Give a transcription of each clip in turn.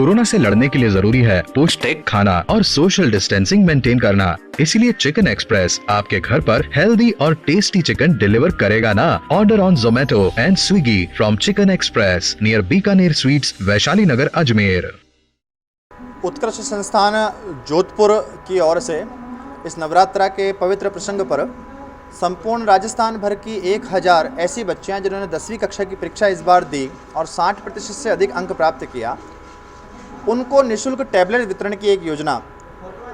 Corona से लड़ने के लिए जरूरी है पौष्टिक खाना और सोशल डिस्टेंसिंग मेंटेन करना। इसीलिए चिकन एक्सप्रेस आपके घर पर हेल्दी और टेस्टी चिकन डिलीवर करेगा ना। Order on Zomato and Swiggy from Chicken Express near Bikaner Sweets, Vaishali Nagar, Ajmer. Utkarsh Sansthan Jodhpur की ओर से इस नवरात्रा के पवित्र प्रसंग पर संपूर्ण राजस्थान भर की 1000 ऐसी बच्चियां जिन्होंने 10वीं कक्षा की परीक्षा इस बार दी और 60% से अधिक अंक प्राप्त किया, उनको निःशुल्क टैबलेट वितरण की एक योजना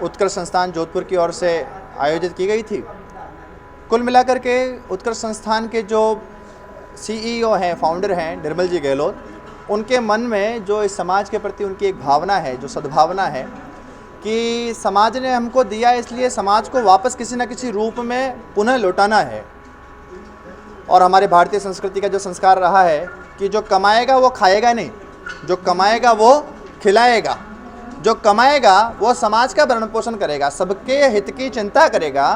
उत्कर्ष संस्थान जोधपुर की ओर से आयोजित की गई थी। कुल मिलाकर के उत्कर्ष संस्थान के जो CEO हैं, फाउंडर हैं निर्मल जी गहलोत, उनके मन में जो इस समाज के प्रति उनकी एक भावना है, जो सद्भावना है कि समाज ने हमको दिया, इसलिए समाज को वापस किसी न किसी रूप में पुनः लौटाना है। और हमारे भारतीय संस्कृति का जो संस्कार रहा है कि जो कमाएगा वो खाएगा नहीं, जो कमाएगा वो खिलाएगा, जो कमाएगा वो समाज का भरण पोषण करेगा, सबके हित की चिंता करेगा।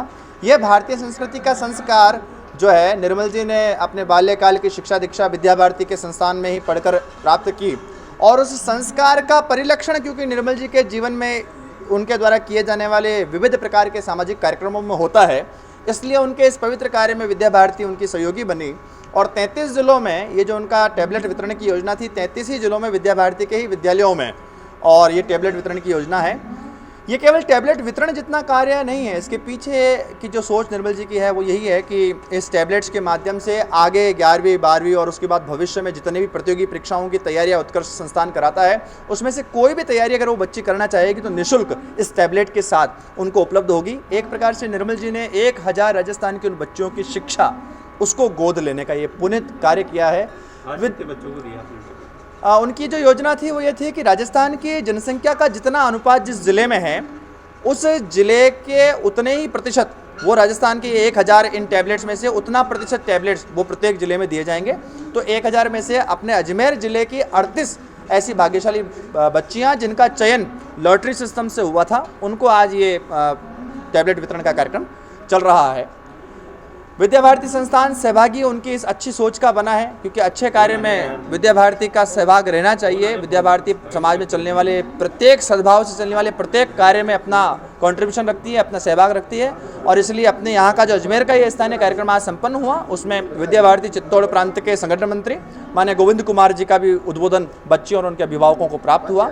ये भारतीय संस्कृति का संस्कार जो है निर्मल जी ने अपने बाल्यकाल की शिक्षा दीक्षा विद्या भारती के संस्थान में ही पढ़कर प्राप्त की। और उस संस्कार का परिलक्षण क्योंकि निर्मल जी के जीवन में उनके द्वारा किए जाने वाले विविध प्रकार के सामाजिक कार्यक्रमों में होता है, इसलिए उनके इस पवित्र कार्य में विद्या भारती उनकी सहयोगी बनी। और 33 जिलों में ये जो उनका टैबलेट वितरण की योजना थी, 33 ही जिलों में विद्या भारती के ही विद्यालयों में और ये टैबलेट वितरण की योजना है। ये केवल टैबलेट वितरण जितना कार्य नहीं है, इसके पीछे की जो सोच निर्मल जी की है वो यही है कि इस टैबलेट्स के माध्यम से आगे 11वीं 12वीं और उसके बाद भविष्य में जितने भी प्रतियोगी परीक्षाओं की तैयारियां उत्कर्ष संस्थान कराता है, उसमें से कोई भी तैयारी अगर वो बच्ची करना चाहेगी तो निःशुल्क इस टैबलेट के साथ उनको उपलब्ध होगी। एक प्रकार से निर्मल जी ने 1000 राजस्थान के उन बच्चों की शिक्षा उसको गोद लेने का ये पुनीत कार्य किया है। बच्चों को दिया उनकी जो योजना थी वो ये थी कि राजस्थान की जनसंख्या का जितना अनुपात जिस ज़िले में है, उस ज़िले के उतने ही प्रतिशत वो राजस्थान के 1000 इन टैबलेट्स में से उतना प्रतिशत टैबलेट्स वो प्रत्येक ज़िले में दिए जाएंगे। तो 1000 में से अपने अजमेर ज़िले की 38 ऐसी भाग्यशाली बच्चियां जिनका चयन लॉटरी सिस्टम से हुआ था, उनको आज ये टैबलेट वितरण का कार्यक्रम चल रहा है। विद्या भारती संस्थान सहभागी उनकी इस अच्छी सोच का बना है, क्योंकि अच्छे कार्य में विद्या भारती का सहभाग रहना चाहिए। विद्या भारती समाज में चलने वाले प्रत्येक सद्भाव से चलने वाले प्रत्येक कार्य में अपना कंट्रीब्यूशन रखती है, अपना सहभाग रखती है। और इसलिए अपने यहाँ का जो अजमेर का ये स्थानीय कार्यक्रम आज संपन्न हुआ, उसमें विद्या भारती चित्तौड़ प्रांत के संगठन मंत्री माननीय गोविंद कुमार जी का भी उद्बोधन बच्चियों और उनके अभिभावकों को प्राप्त हुआ।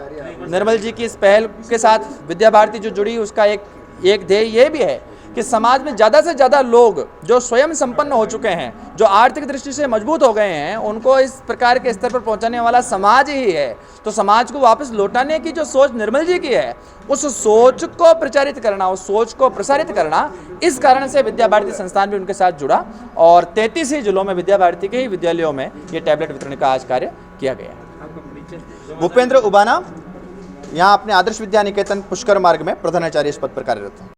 निर्मल जी की इस पहल के साथ विद्या भारती जो जुड़ी, उसका एक ध्येय ये भी है कि समाज में ज़्यादा से ज़्यादा लोग जो स्वयं संपन्न हो चुके हैं, जो आर्थिक दृष्टि से मजबूत हो गए हैं, उनको इस प्रकार के स्तर पर पहुंचाने वाला समाज ही है। तो समाज को वापस लौटाने की जो सोच निर्मल जी की है, उस सोच को प्रचारित करना, उस सोच को प्रसारित करना, इस कारण से विद्या भारती संस्थान भी उनके साथ जुड़ा और 33 ही जिलों में विद्या भारती के ही विद्यालयों में ये टैबलेट वितरण का आज कार्य किया गया। भूपेंद्र उबाना यहाँ अपने आदर्श विद्या निकेतन पुष्कर मार्ग में प्रधानाचार्य इस पद पर कार्यरत हैं।